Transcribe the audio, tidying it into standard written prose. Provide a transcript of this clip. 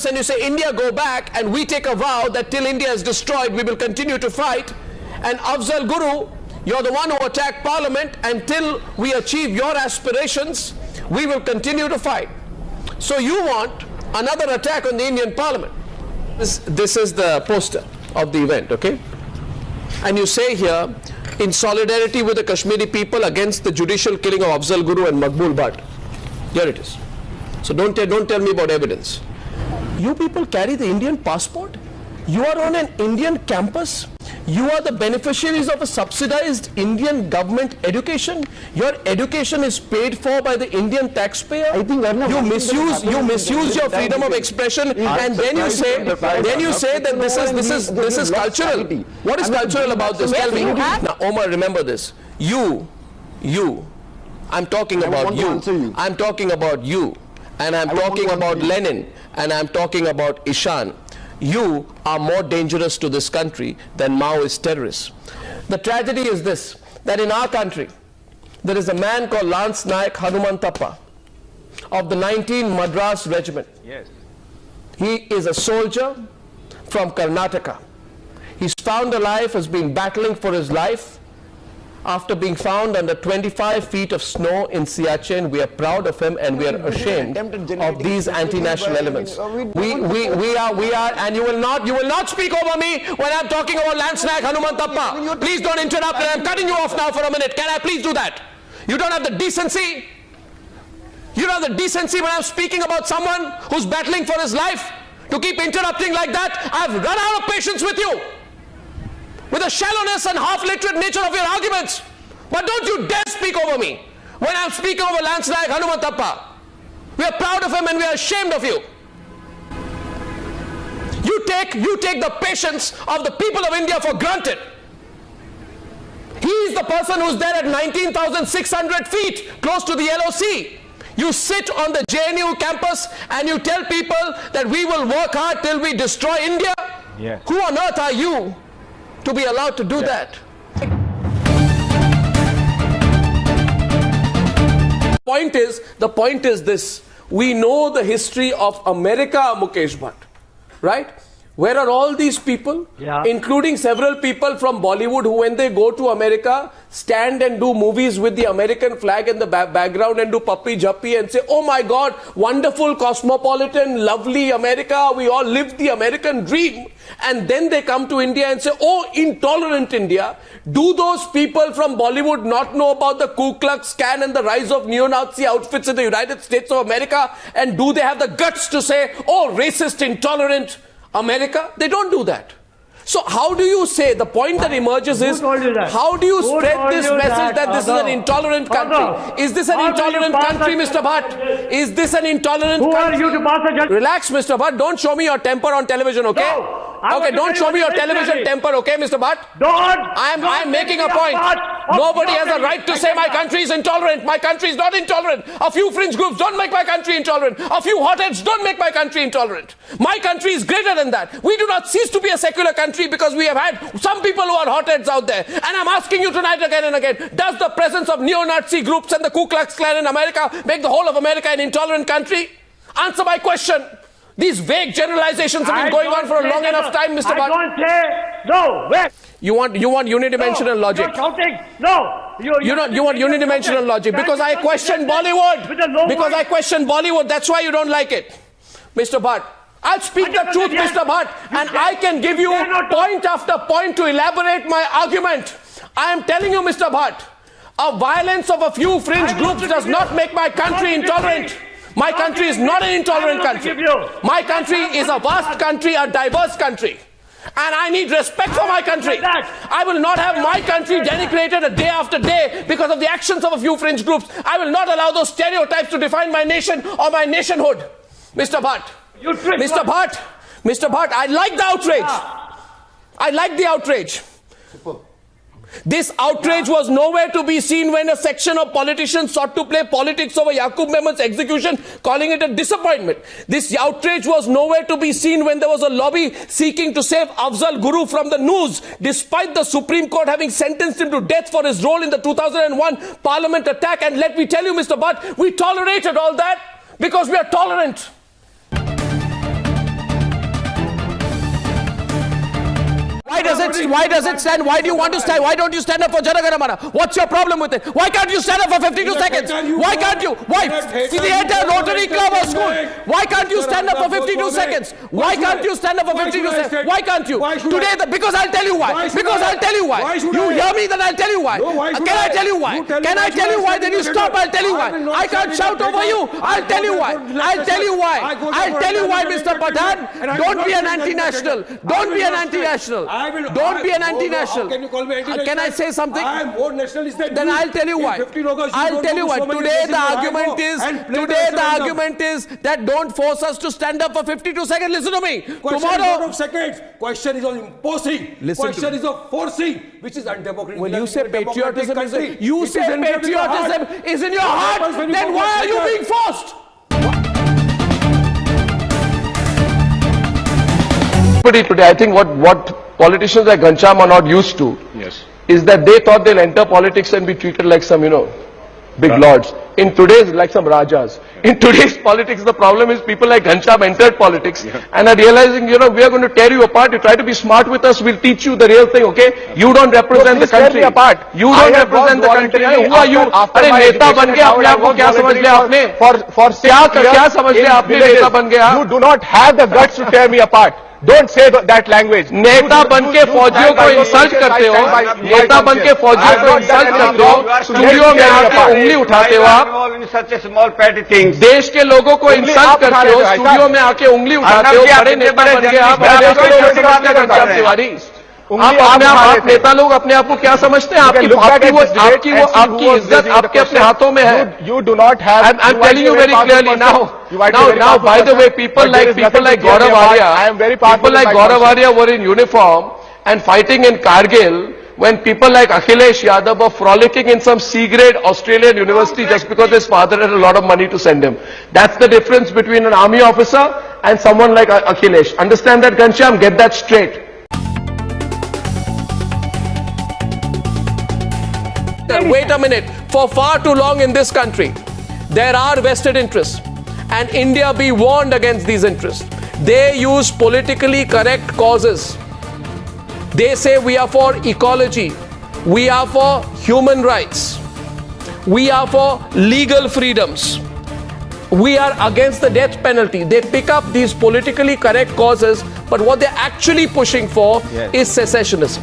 campus and you say, India, go back, and we take a vow that till India is destroyed, we will continue to fight. And Afzal Guru, you're the one who attacked Parliament, until we achieve your aspirations, we will continue to fight. So you want another attack on the Indian Parliament. This is the poster of the event, okay? And you say here, in solidarity with the Kashmiri people against the judicial killing of Afzal Guru and Maqbool Bhatt. Here it is. So don't tell me about evidence. You people carry the Indian passport? You are on an Indian campus? You are the beneficiaries of a subsidized Indian government education. Your education is paid for by the Indian taxpayer. I think you misuse your freedom of expression, and then you say that this is cultural. What is cultural about this? Tell me. Now, Omar, remember this. I'm talking about you. I'm talking about you, and I'm talking about Lenin, and I'm talking about Ishan. You are more dangerous to this country than Maoist terrorists. The tragedy is this, that in our country, there is a man called Lance Naik Hanumantappa of the 19 Madras Regiment. Yes. He is a soldier from Karnataka. He's found alive, has been battling for his life. After being found under 25 feet of snow in Siachen, we are proud of him and we are ashamed of these anti-national elements. We are, and you will not speak over me when I'm talking about Lance Naik Hanumantappa. Please don't interrupt, and I'm cutting you off now for a minute. Can I please do that? You don't have the decency. You don't have the decency when I'm speaking about someone who's battling for his life to keep interrupting like that. I've run out of patience with you, with the shallowness and half-literate nature of your arguments. But don't you dare speak over me when I'm speaking over Lance Naik Hanumantappa. We are proud of him and we are ashamed of you. You take the patience of the people of India for granted. He is the person who's there at 19,600 feet, close to the LOC. You sit on the JNU campus and you tell people that we will work hard till we destroy India. Yeah. Who on earth are you to be allowed to do that? The point is this. We know the history of America, Mukesh Bhatt, right? Where are all these people, including several people from Bollywood, who when they go to America, stand and do movies with the American flag in the background and do puppy juppy and say, oh my God, wonderful, cosmopolitan, lovely America, we all live the American dream. And then they come to India and say, oh, intolerant India. Do those people from Bollywood not know about the Ku Klux Klan and the rise of neo-Nazi outfits in the United States of America? And do they have the guts to say, oh, racist, intolerant America? They don't do that. So how do you say, the point that emerges is, how do you spread this message that this is an intolerant country? Is this an intolerant country, Mr. Bhatt? Is this an intolerant country? Who are you to pass a judgment? Relax, Mr. Bhatt. Don't show me your temper on television, okay? No. Okay, don't show me your television temper, okay, Mr. Bhatt? I'm making a point. Nobody has a right to say my country is intolerant. My country is not intolerant. A few fringe groups don't make my country intolerant. A few hotheads don't make my country intolerant. My country is greater than that. We do not cease to be a secular country because we have had some people who are hotheads out there. And I'm asking you tonight again and again, does the presence of neo-Nazi groups and the Ku Klux Klan in America make the whole of America an intolerant country? Answer my question. These vague generalizations have been going on for a long enough time, Mr. Bhatt. I don't say no. Wait. You want unidimensional logic? You're shouting. No. You want unidimensional logic because I question Bollywood. Because I question Bollywood. That's why you don't like it, Mr. Bhatt. I'll speak the truth, Mr. Bhatt, and I can give you point after point to elaborate my argument. I am telling you, Mr. Bhatt, a violence of a few fringe groups does not make my country intolerant. My country is not an intolerant country. My country is a vast country, a diverse country. And I need respect for my country. I will not have my country denigrated a day after day because of the actions of a few fringe groups. I will not allow those stereotypes to define my nation or my nationhood. Mr. Bhatt. Mr. Bhatt, I like the outrage. I like the outrage. This outrage was nowhere to be seen when a section of politicians sought to play politics over Yaqub Mehman's execution, calling it a disappointment. This outrage was nowhere to be seen when there was a lobby seeking to save Afzal Guru from the noose, despite the Supreme Court having sentenced him to death for his role in the 2001 Parliament attack. And let me tell you, Mr. Bhatt, we tolerated all that because we are tolerant. Why does it stand? Why do you want to stand? Why don't you stand up for Jana Gana Mana? What's your problem with it? Why can't you stand up for 52 seconds? Why can't you? Why? Theatre, Rotary Club or school? Why can't you stand up for 52 seconds? Why can't you stand up for 52 seconds? Why can't you? Today, because I'll tell you why. Because I'll tell you why. You hear me, then I'll tell you why. Can I tell you why? Can I tell you why? Then you stop, I'll tell you why. I can't shout over you. I'll tell you why. I'll tell you why. I'll tell you why, Mr. Pathan. Don't be an anti-national. Don't be an anti-national. Don't be an anti-national. Can you call me anti-national? Can I say something? I am more nationalist than Then you. I'll tell you why. I'll tell you why. Today the argument is that don't force us to stand up for 52 seconds. Listen to me. Question is Tomorrow. not of seconds. Question is of imposing. Listen to Question me. is of forcing, which is undemocratic. When you say patriotism is in your What heart, happens when you then go why for are you second? being forced? Today, I think what politicians like Ghanshyam are not used to is that they thought they'll enter politics and be treated like some, big lords. In today's, like some rajas. In today's politics, the problem is people like Ghanshyam entered politics and are realizing, we are going to tear you apart. You try to be smart with us, we'll teach you the real thing, okay? You don't represent the country. You don't represent the country. Who are you? अरे नेता बन गए अपने आप को क्या समझ लिया आपने? क्या समझ लिया आपने नेता बन गया? You do not have the guts to tear me apart. Don't say that language. नेता बन के फौजियों को इंसल्ट करते हो, नेता बन के फौजियों को इंसल्ट करते हो, स्टूडियो में आके उंगली उठाते हो आप, Such a small petty things. देश के लोगों को इंसल्ट करते हो, स्टूडियो में आके उंगली उठाते हो, बड़े नेता बन गए आप, देश के लोगों से बात करते हैं तिवारी। आप नेता लोग अपने आप को क्या समझते हैं? आपकी इज्जत आपके अपने हाथों में है। You do not have. I'm telling you very clearly now. By the way, people like Gaurav Arya were in uniform and fighting in Kargil when people like Akhilesh Yadav were frolicking in some C-grade Australian university just because his father had a lot of money to send him. That's the difference between an army officer and someone like Akhilesh. Understand that, Ghanshyam? Get that straight. Wait a minute. For far too long in this country, there are vested interests, and India be warned against these interests. They use politically correct causes. They say we are for ecology, we are for human rights, we are for legal freedoms, we are against the death penalty. They pick up these politically correct causes, but what they're actually pushing for is secessionism.